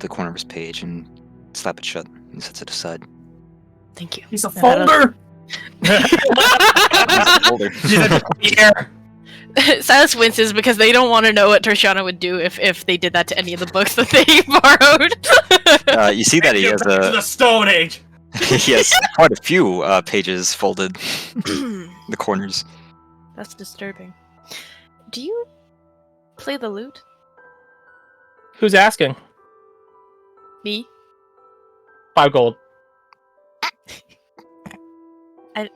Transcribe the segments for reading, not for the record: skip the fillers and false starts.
the corner of his page and slap it shut. He sets it aside. Thank you. He's a folder! He's a folder. She's a here. Silas winces because they don't want to know what Tershana would do if they did that to any of the books that they borrowed. You see that he has To the Stone Age! he has quite a few pages folded in the corners. That's disturbing. Do you play the lute? Who's asking? Me? 5 gold. She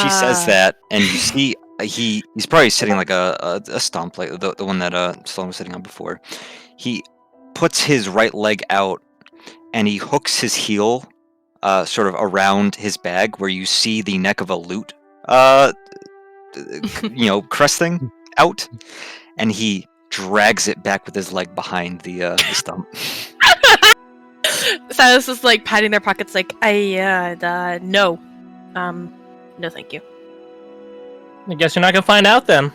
says that, and you see he's probably sitting like a stump, like the one that Sloan was sitting on before. He puts his right leg out, and he hooks his heel sort of around his bag, where you see the neck of a lute, cresting out, and he drags it back with his leg behind the stump. Silas is like patting their pockets, like no, no, thank you. I guess you're not gonna find out then.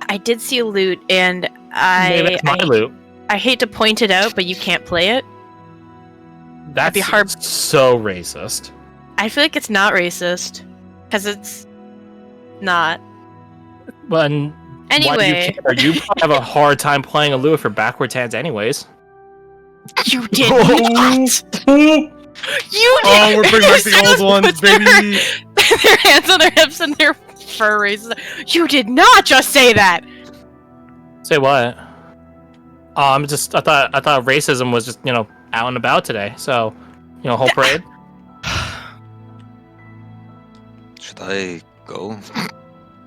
I did see a lute, and Maybe it's my loot. I hate to point it out, but you can't play it. That's be hard. So racist. I feel like it's not racist, because it's not. But Anyway, you probably have a hard time playing a lute for backwards hands, anyways. You did not. You did. Oh, we're bringing back the old ones, baby! Their hands on their hips and their fur raises. You did not just say that. Say what? I thought racism was just out and about today. So, whole parade. Should I go?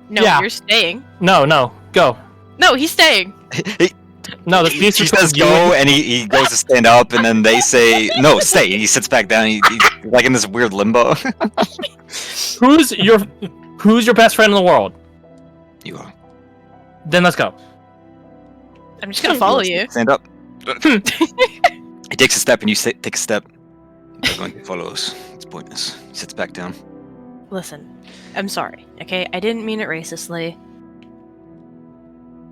No, Yeah. you're staying. No, go. No, he's staying. No, the He says go, and he goes to stand up, and then they say no, stay. He sits back down. He's like in this weird limbo. Who's your best friend in the world? You are. Then let's go. I'm just gonna follow you. Stand up. He takes a step, and you take a step. You're going to follow us. It's pointless. He sits back down. Listen, I'm sorry. Okay, I didn't mean it racistly.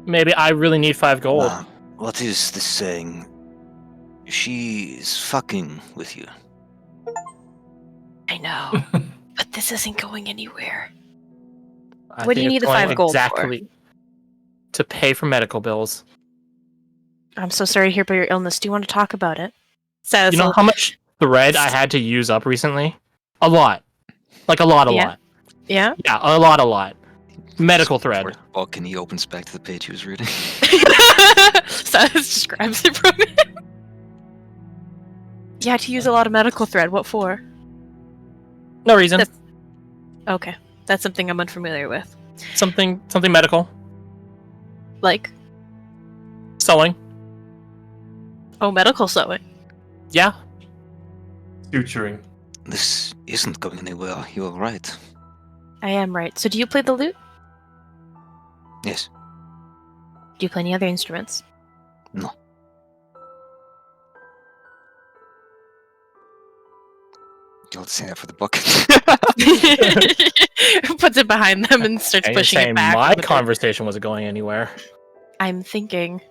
Maybe I really need 5 gold. What is this saying? She's fucking with you. I know, but this isn't going anywhere. I What do you think need it's the 5 going gold for? exactly to pay for medical bills. I'm so sorry to hear about your illness. Do you want to talk about it? So, You know how much thread I had to use up recently? A lot. Like a lot. Yeah? Yeah, a lot. Medical thread. Book, and he opens back to the page he was reading. Silas just grabs it from him. You had to use a lot of medical thread. What for? No reason. Okay, that's something I'm unfamiliar with. Something medical. Like? Sewing. Oh, medical sewing. Yeah. Suturing. This isn't going anywhere. You're right. I am right. So do you play the lute? Yes. Do you play any other instruments? No. You'll say that for the book. Puts it behind them and starts And you're pushing saying it back. my with it. conversation wasn't going anywhere. I'm thinking.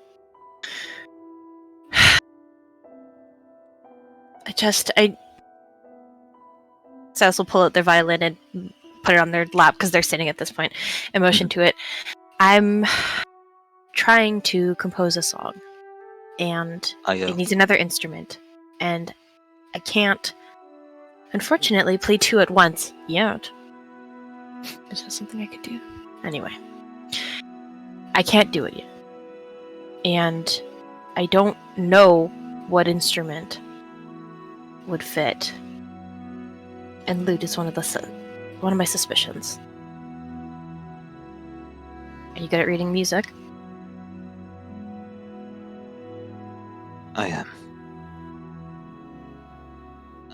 Silas will pull out their violin and put it on their lap because they're sitting at this point and motion to it. I'm trying to compose a song, and it needs another instrument, and I can't, unfortunately, play 2 at once yet. Is that something I could do? Anyway, I can't do it yet, and I don't know what instrument would fit. And lute is one of my suspicions. Are you good at reading music? I am.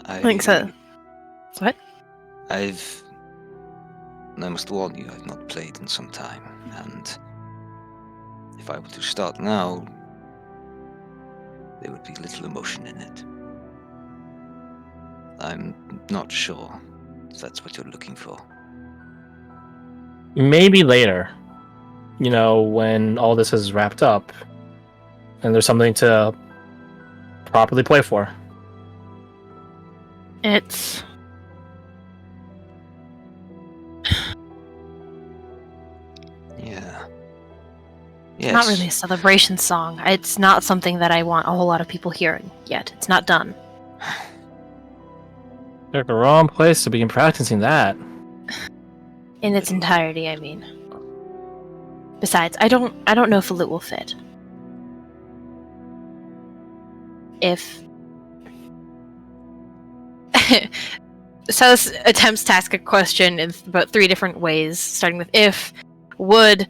I think so. What? I must warn you, I've not played in some time, and if I were to start now, there would be little emotion in it. I'm not sure if that's what you're looking for. Maybe later. When all this is wrapped up, and there's something to properly play for. It's Yeah. not really a celebration song. It's not something that I want a whole lot of people hearing yet. It's not done. Pick the wrong place to begin practicing that. In its entirety, I mean. Besides, I don't know if a lute will fit. If Silas attempts to ask a question in about 3 different ways, starting with if, would,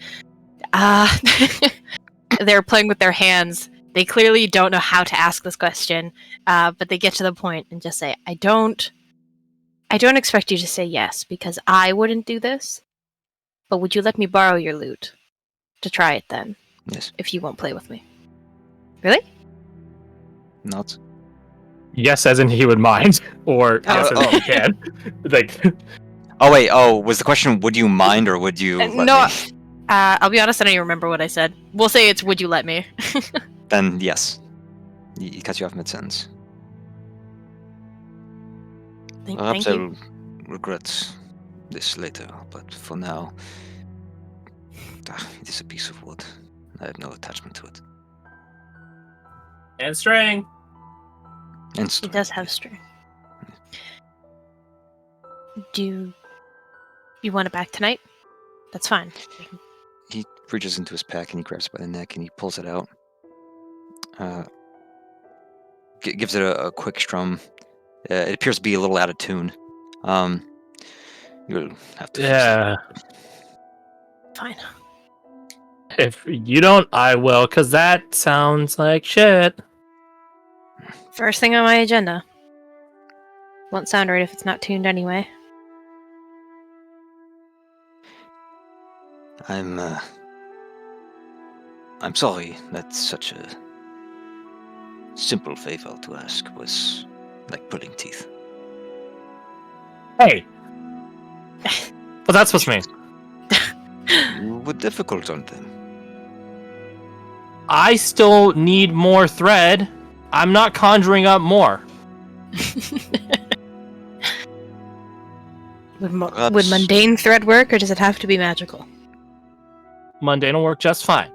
they're playing with their hands. They clearly don't know how to ask this question, but they get to the point and just say, I don't expect you to say yes, because I wouldn't do this, but would you let me borrow your lute to try it then? Yes. If you won't play with me. Really? Not. Yes, as in he would mind, or yes, as in he can. Like. Oh wait. Oh, was the question would you mind or would you? Let No. me? I'll be honest. I don't even remember what I said. We'll say it's would you let me. Then yes. He cuts you off mid-sentence. Perhaps Thank you. I'll regret this later, but for now, it is a piece of wood. I have no attachment to it. And string. And He does have string. Do you want it back tonight? That's fine. He reaches into his pack and he grabs it by the neck and he pulls it out. Gives it a quick strum. It appears to be a little out of tune. You'll have to. Yeah. Fine. If you don't, I will, because that sounds like shit. First thing on my agenda. Won't sound right if it's not tuned anyway. I'm sorry that such a simple favor to ask was like pulling teeth. Hey! What's that supposed to mean? You were difficult on them. I still need more thread. I'm not conjuring up more. Would mundane thread work, or does it have to be magical? Mundane will work just fine.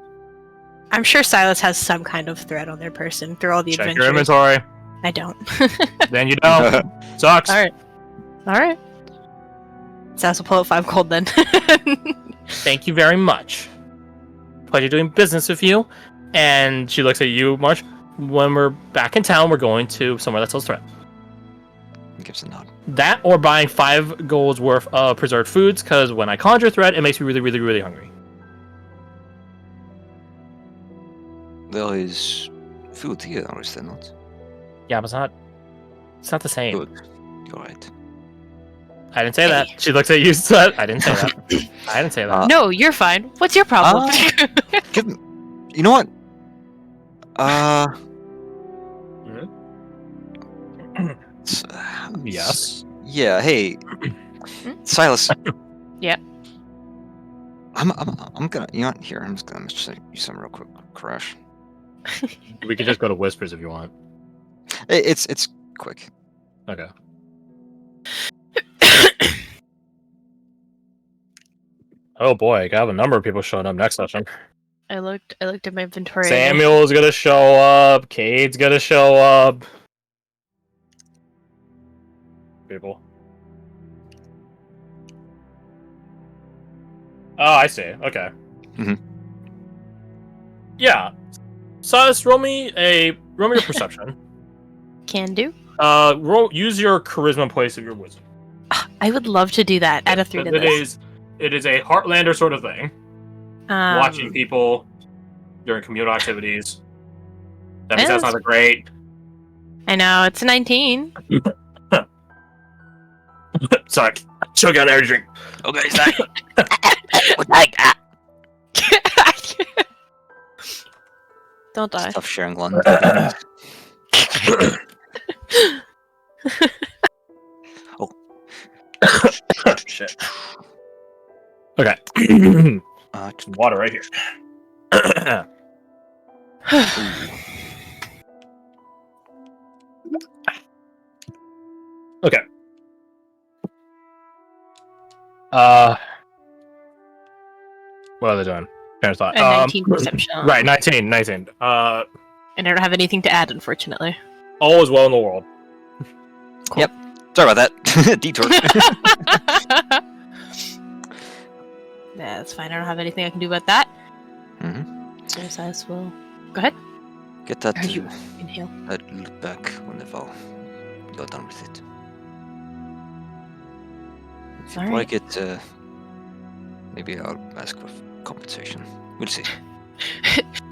I'm sure Silas has some kind of thread on their person through all the Check adventures. your inventory. I don't. Then you don't. Sucks. Alright. Silas will pull out 5 gold then. Thank you very much. Pleasure doing business with you. And she looks at you, March. When we're back in town, we're going to somewhere that sells thread. He gives a nod. That or buying 5 gold's worth of preserved foods, because when I conjure thread, it makes me really, really, really hungry. There is food here, or is there not? Yeah, but it's not the same. Good. You're right. I didn't say that. She looks at you, so I didn't say that. I didn't say that. No, you're fine. What's your problem? You know what? Yes. Yeah. Hey, Silas. Yeah. I'm gonna. You know what? Here, I'm just gonna show you something real quick. Crash. We could just go to Whispers if you want. It's quick. Okay. Oh boy, I have a number of people showing up next session. I looked at my inventory. Samuel's gonna show up. Cade's gonna show up. People. Oh, I see. Okay. Mhm. Yeah. Silas, roll me your perception. Can do. Use your charisma place of your wisdom. I would love to do that. Add a 3 to this. It is a Heartlander sort of thing. Watching people during communal activities. That means that's not great. I know, it's a 19. Sorry. Choke out energy drink. Okay, sorry. Don't die. Tough sharing London. Oh. Shit. Okay. Water right here. Okay. What are they doing? Train of thought. A 19 perception. Right, 19. And I don't have anything to add, unfortunately. All is well in the world. Cool. Yep. Sorry about that. Detour. Yeah, that's fine. I don't have anything I can do about that. Mm-hmm. So Silas will go ahead. Get that, Or you inhale. look back whenever you're done with it. If you Alright. break it, maybe I'll ask for compensation. We'll see.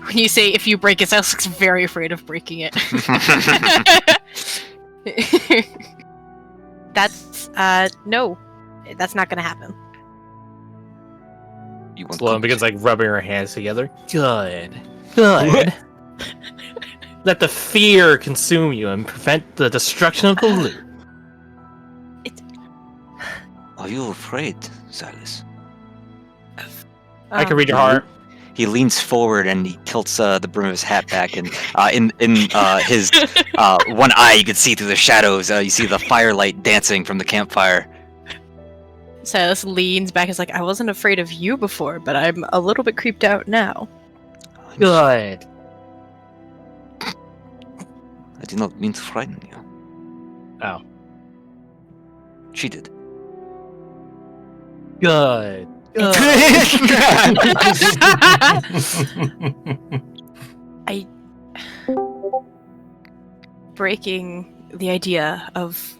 When you say if you break it, Silas looks very afraid of breaking it. That's no. That's not gonna happen. You want Sloan begins like rubbing her hands together. Good. Good. Let the fear consume you and prevent the destruction of the loot. Are you afraid, Silas? I can read your heart. He leans forward and he tilts the brim of his hat back, and in his one eye, you can see through the shadows. You see the firelight dancing from the campfire. Silas leans back. Is like, I wasn't afraid of you before, but I'm a little bit creeped out now. Good. I did not mean to frighten you. Oh. She did. Good. Breaking the idea of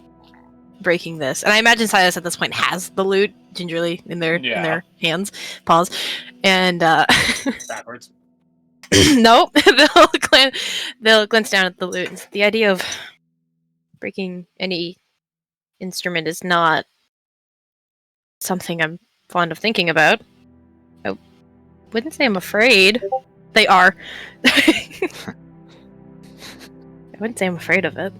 breaking this, and I imagine Silas at this point has the loot gingerly in their hands, paws, and Backwards. nope, they'll glance down at the loot. And the idea of breaking any instrument is not something I'm fond of thinking about. I wouldn't say I'm afraid. They are. I wouldn't say I'm afraid of it.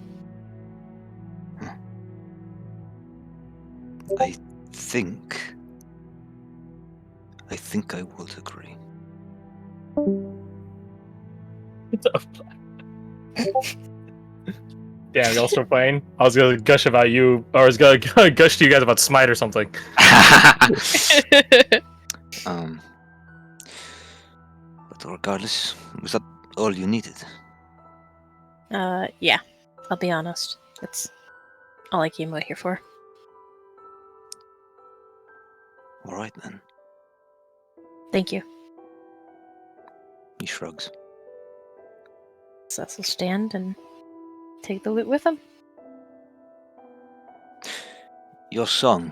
I think I would agree. Damn, y'all still playing? I was gonna gush about you, or I was gonna gush to you guys about Smite or something. But regardless, was that all you needed? Yeah. I'll be honest. That's all I came out here for. All right then. Thank you. He shrugs. Seth will stand and take the loot with him. Your song.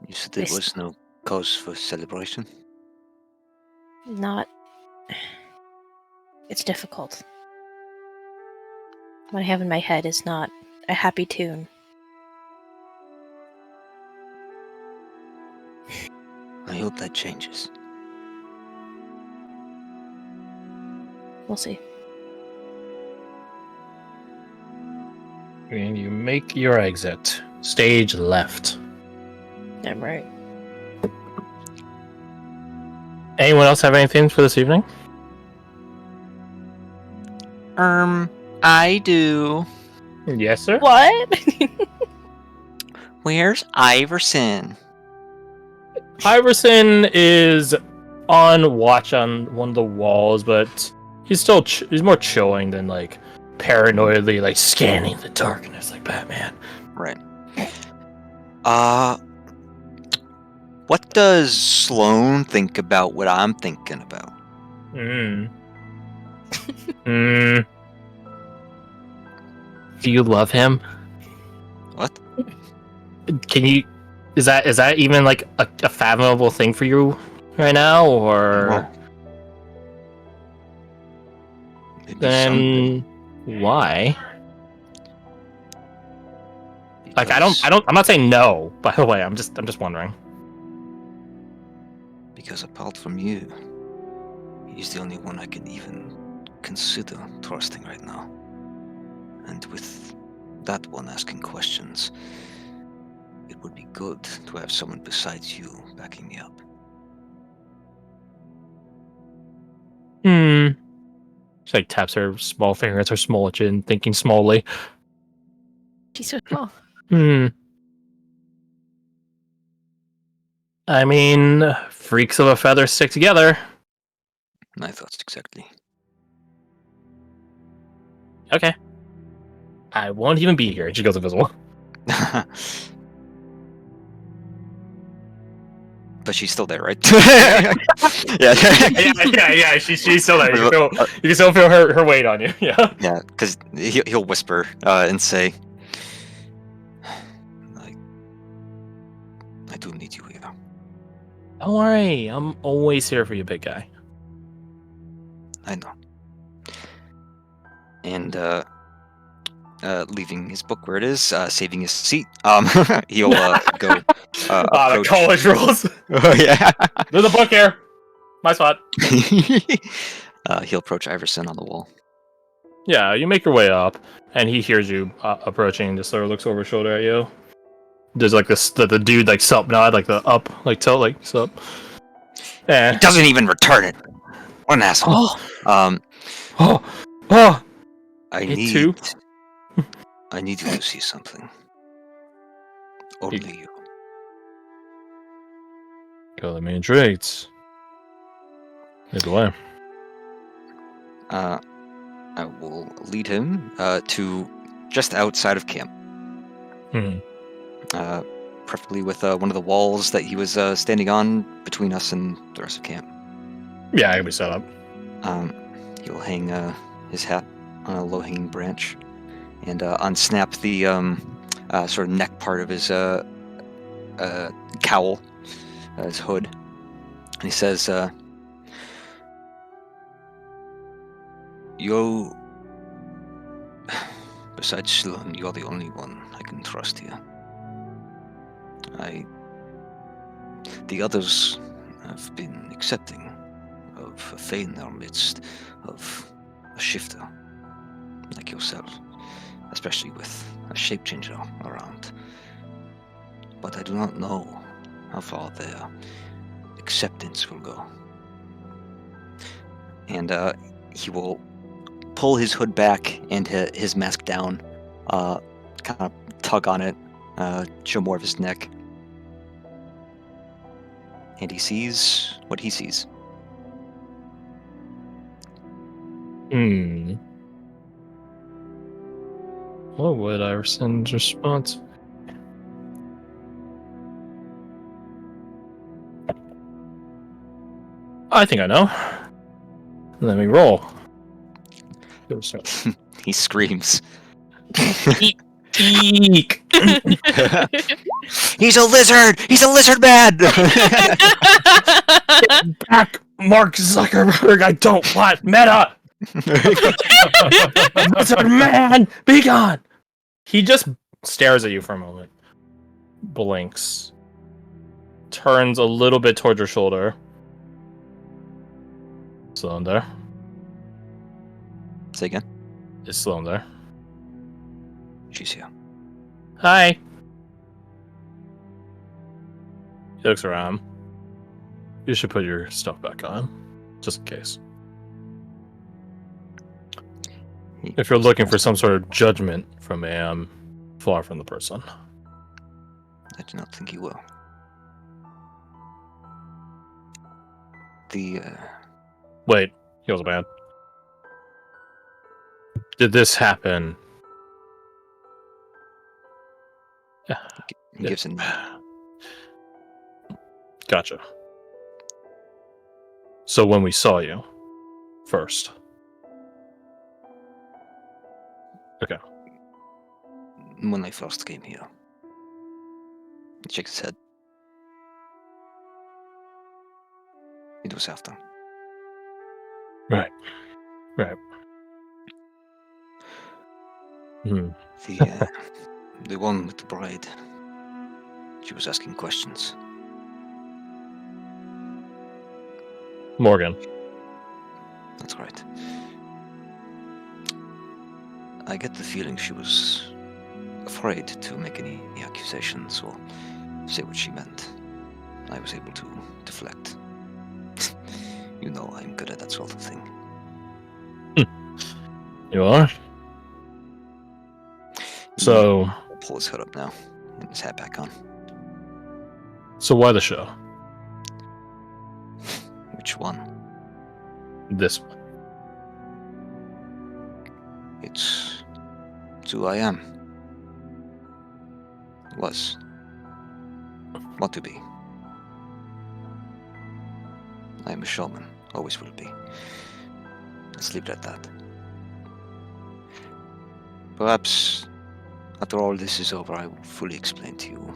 You said there This- was no cause for celebration. Not. It's difficult. What I have in my head is not a happy tune. I hope that changes. We'll see. And you make your exit. Stage left. I'm right. Anyone else have anything for this evening? I do. Yes, sir. What? Where's Iverson? Iverson is on watch on one of the walls, but he's still he's more chilling than like paranoidly like scanning the darkness like Batman. Right. What does Sloan think about what I'm thinking about? Do you love him? What? Can you? Is that even like a fathomable thing for you right now, or Well, maybe then someday, why? Like because- I'm not saying no. By the way, I'm just wondering. Because apart from you, he's the only one I can even consider trusting right now. And with that one asking questions, it would be good to have someone besides you backing me up. She like taps her small finger at her small chin, thinking smallly. She's so small. I mean, freaks of a feather stick together. My thoughts exactly. Okay. I won't even be here. And she goes invisible. But she's still there, right? yeah. She's still there. You can still feel her weight on you. Yeah. Yeah, because he'll whisper and say, I do need you here. Don't worry. I'm always here for you, big guy. I know. And leaving his book where it is, saving his seat, he'll go The approach. college rules. Oh, yeah. There's a book here. My spot. He'll approach Iverson on the wall. Yeah, you make your way up, and he hears you approaching and just sort of looks over his shoulder at you. There's like this, the dude like sup nod, like the up, like tilt, like sup. He doesn't even return it. What an asshole. I Me need too. I need you to see something. Only you. Color me intrigued. Lead the way. I will lead him to just outside of camp. Preferably with one of the walls that he was standing on between us and the rest of camp. Yeah, I can be set up. He'll hang his hat on a low-hanging branch and unsnap the sort of neck part of his cowl, his hood. And he says, "You, besides Sloan, you're the only one I can trust here. The others have been accepting of a fate in our midst, of a shifter like yourself, especially with a shape changer around. But I do not know how far their acceptance will go." And he will pull his hood back and his mask down, kind of tug on it, show more of his neck. And he sees what he sees. What would Iverson's response? I think I know. Let me roll. He screams. Eek! He's a lizard! He's a lizard man! Back, Mark Zuckerberg! I don't want meta! Lizard man! Be gone! He just stares at you for a moment. Blinks. Turns a little bit towards your shoulder. Sloan there. Say again? Is Sloan there? She's here. Hi. He looks around. You should put your stuff back on, just in case. If you're looking for some sort of judgment from me, I'm far from the person. I do not think you will. Wait, he was bad. Did this happen? He gives a nod. Gotcha. So when we saw you first. Okay. When I first came here. He shakes his head. It was after. Right. The one with the bride. She was asking questions. Morgan. That's right. I get the feeling she was afraid to make any accusations or say what she meant. I was able to deflect. You know I'm good at that sort of thing. You are? So, I'll pull his hood up now and his hat back on. so why the show? Which one? This one. It's who I am. Was. Want to be. I am a showman. Always will be. Let's leave it at that. Perhaps after all this is over, I will fully explain to you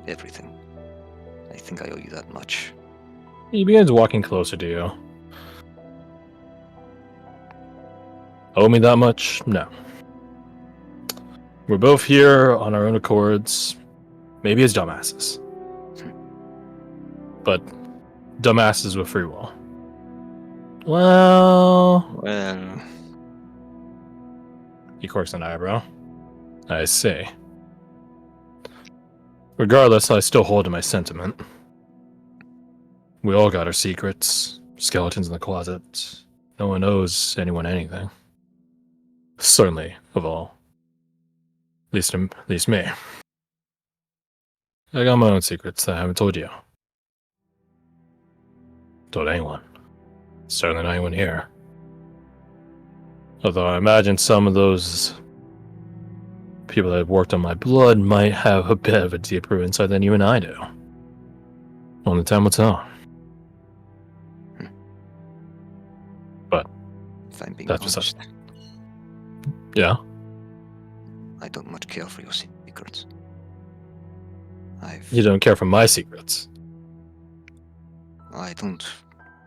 everything. I think I owe you that much. He begins walking closer to you. Owe me that much? No. We're both here on our own accords. Maybe as dumbasses. But dumbasses with free will. Well... Well... He quirks an eyebrow. I see. Regardless, I still hold to my sentiment. We all got our secrets. Skeletons in the closet. No one owes anyone anything. Certainly, of all. At least me. I got my own secrets that I haven't told you. Told anyone. Certainly not anyone here. Although I imagine some of those people that have worked on my blood might have a bit of a deeper insight than you and I do. Only time will tell. But if I'm being that's honest, what's up. Yeah? I don't much care for your secrets. You don't care for my secrets. I don't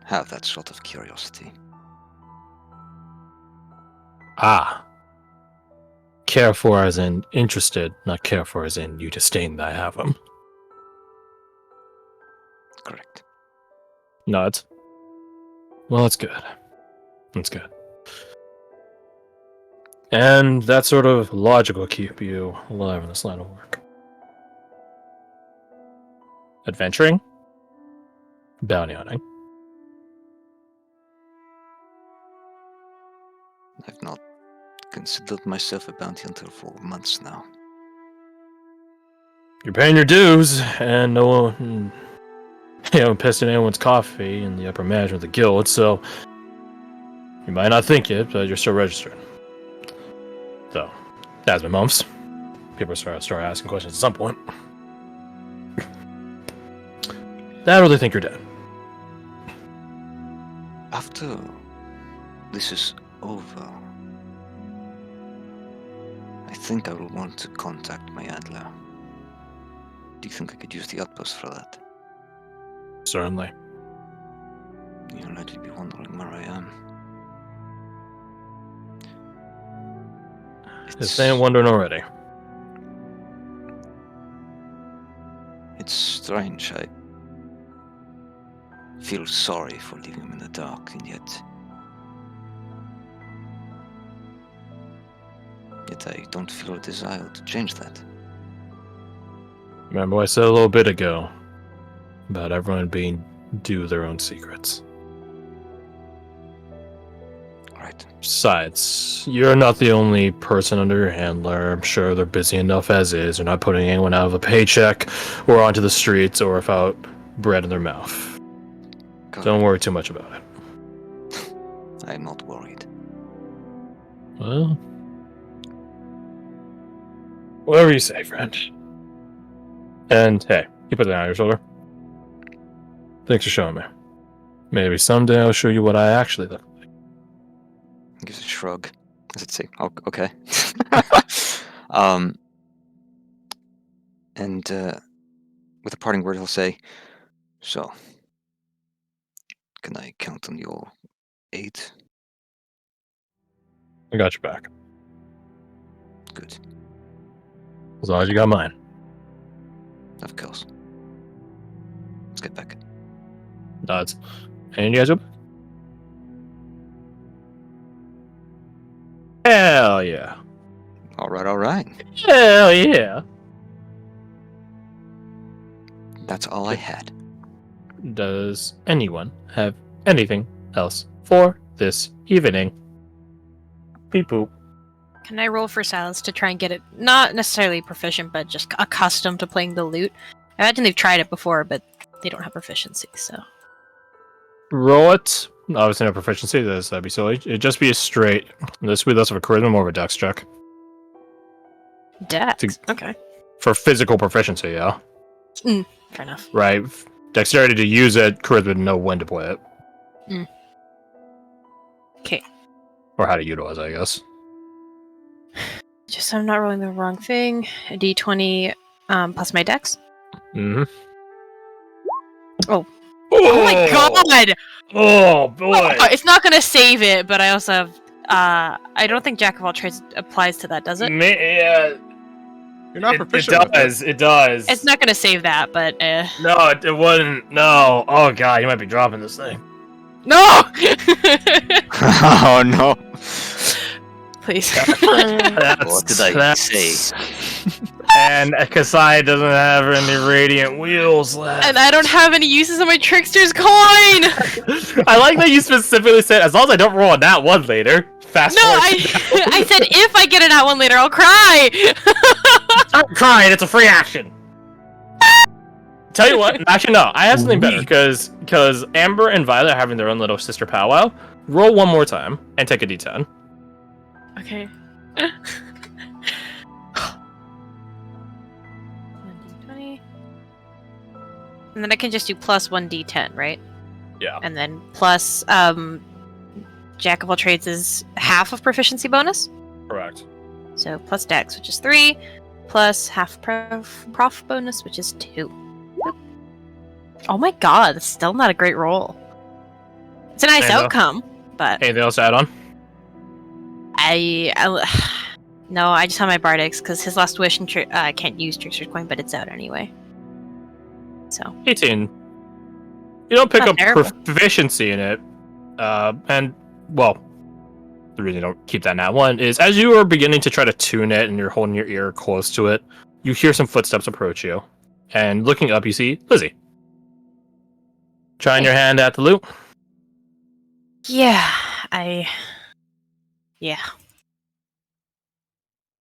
have that sort of curiosity. Ah. Care for as in interested, not care for as in you disdain that I have them. Correct. Nods. Well, that's good. That's good. And that sort of logic will keep you alive in this line of work. Adventuring? Bounty hunting. I've not considered myself a bounty hunter for months now. You're paying your dues, and no one, you haven't pissed in anyone's coffee in the upper management of the guild, so you might not think it, but you're still registered. So, that's been months. People start asking questions at some point. That or they think you're dead. After this is over, I think I will want to contact my adler. Do you think I could use the outpost for that? Certainly. You'll likely be wondering where I am. This ain't wondering already. It's strange. I feel sorry for leaving him in the dark, and yet I don't feel a desire to change that. Remember what I said a little bit ago about everyone being due their own secrets. Right. Besides, you're not the only person under your handler. I'm sure they're busy enough as is. They're not putting anyone out of a paycheck or onto the streets or without bread in their mouth. Don't worry too much about it. I'm not worried. Well, whatever you say, friend. And hey, you put that on your shoulder. Thanks for showing me. Maybe someday I'll show you what I actually look like. He gives a shrug. Does it say, oh, okay. And with a parting word, he'll say, so, can I count on your aid? I got your back. Good. As long as you got mine. Of course. Let's get back. Nods. And you guys up? Hell yeah. All right. Hell yeah. That's all I had. Does anyone have anything else for this evening? Beep boop. Can I roll for Silas to try and get it, not necessarily proficient, but just accustomed to playing the lute? I imagine they've tried it before, but they don't have proficiency, so. Roll it. Obviously no proficiency, that'd be silly. It'd just be a straight. This would be less of a charisma, more of a dex check. Dex? Okay. For physical proficiency, yeah. Fair enough. Right. Dexterity to use it, charisma to know when to play it. Okay. Or how to utilize it, I guess. Just so I'm not rolling the wrong thing. A d20 plus my dex. Mm-hmm. Oh my god! Oh boy! It's not gonna save it, but I also have. I don't think Jack of all trades applies to that, does it? Yeah. You're not proficient. It does. It's not gonna save that, but No, it wouldn't. No. Oh god, you might be dropping this thing. no! Oh no! Please. What did I say? And Kasai doesn't have any radiant wheels left. And I don't have any uses of my trickster's coin. I like that you specifically said, as long as I don't roll on that one later. Fast No, forward. I said if I get an out one later, I'll cry. Stop crying, it's a free action. Tell you what, actually no, I have something better, because Amber and Violet are having their own little sister powwow. Roll one more time, and take a d10. Okay. 1d20. And then I can just do plus 1d10, right? Yeah. And then plus, Jack of all trades is half of proficiency bonus. Correct. So plus dex, which is 3, plus half prof bonus, which is 2. Boop. Oh my god, that's still not a great roll. It's a nice Hey, outcome, but Anything else to add on? no, I just have my Bardix because his last wish and I can't use Trickster's Coin, but it's out anyway. So 18. You don't pick Not up terrible. proficiency in it, and well, the reason you don't keep that nat one is as you are beginning to try to tune it and you're holding your ear close to it, you hear some footsteps approach you, and looking up, you see Lizzie. Trying your hand at the lute. yeah,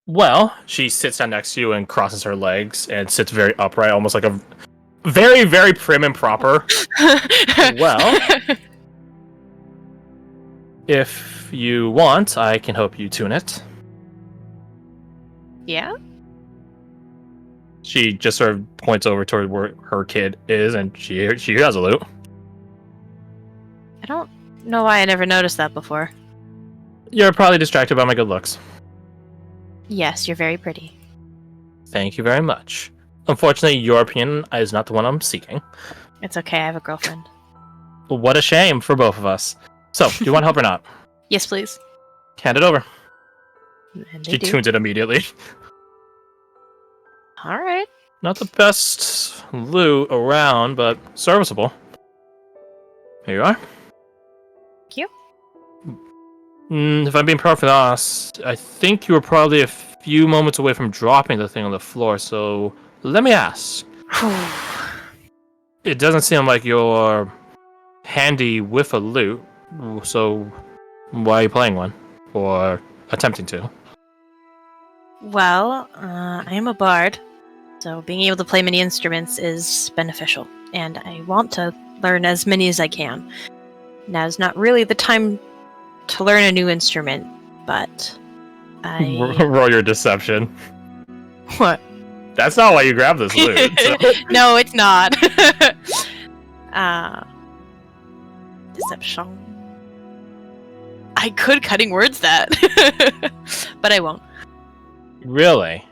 Well, she sits down next to you and crosses her legs and sits very upright, almost like a very, very prim and proper. Well, if you want, I can help you tune it. yeah. She just sort of points over toward where her kid is, and she has a lute. I don't know why I never noticed that before. You're probably distracted by my good looks. Yes, you're very pretty. Thank you very much. Unfortunately, your opinion is not the one I'm seeking. It's okay, I have a girlfriend. What a shame for both of us. So, do you want help or not? Yes, please. Hand it over. And they She do. tunes it immediately. All right. Not the best loot around, but serviceable. Here you are. Thank you. If I'm being perfectly honest, I think you were probably a few moments away from dropping the thing on the floor, so let me ask. It doesn't seem like you're handy with a lute, so why are you playing one? Or attempting to? Well, I am a bard, so being able to play many instruments is beneficial, and I want to learn as many as I can. Now is not really the time to learn a new instrument, but I... Roll your deception. What? That's not why you grabbed this loot. So. No, it's not. Deception. I could cutting words that, but I won't. Really?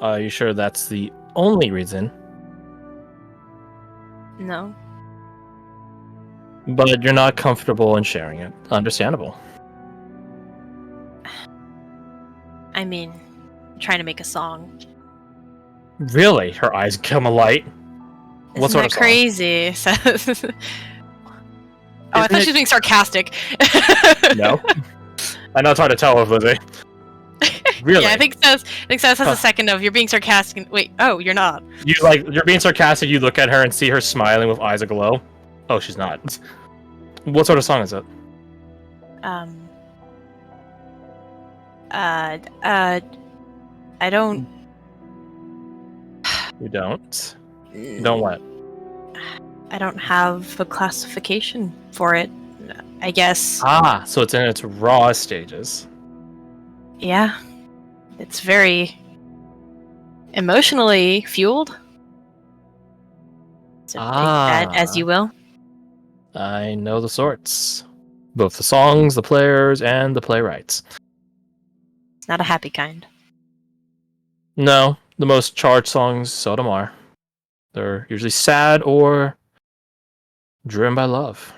Are you sure that's the only reason? No. But you're not comfortable in sharing it. Understandable. I mean, I'm trying to make a song. Really? Her eyes come alight. What Isn't sort that of song? crazy? Oh, I thought she was being sarcastic. No. I know it's hard to tell with Lizzie. Really? Yeah, I think Saz has a second of you're being sarcastic. Wait, oh, you're not. You're being sarcastic, you look at her and see her smiling with eyes aglow. Oh, she's not. What sort of song is it? I don't. You don't? You don't what? I don't have a classification for it. I guess. Ah, so it's in its raw stages. Yeah. It's very emotionally fueled. So take that as you will. I know the sorts. Both the songs, the players, and the playwrights. It's not a happy kind. No, the most charged songs seldom are. They're usually sad or driven by love.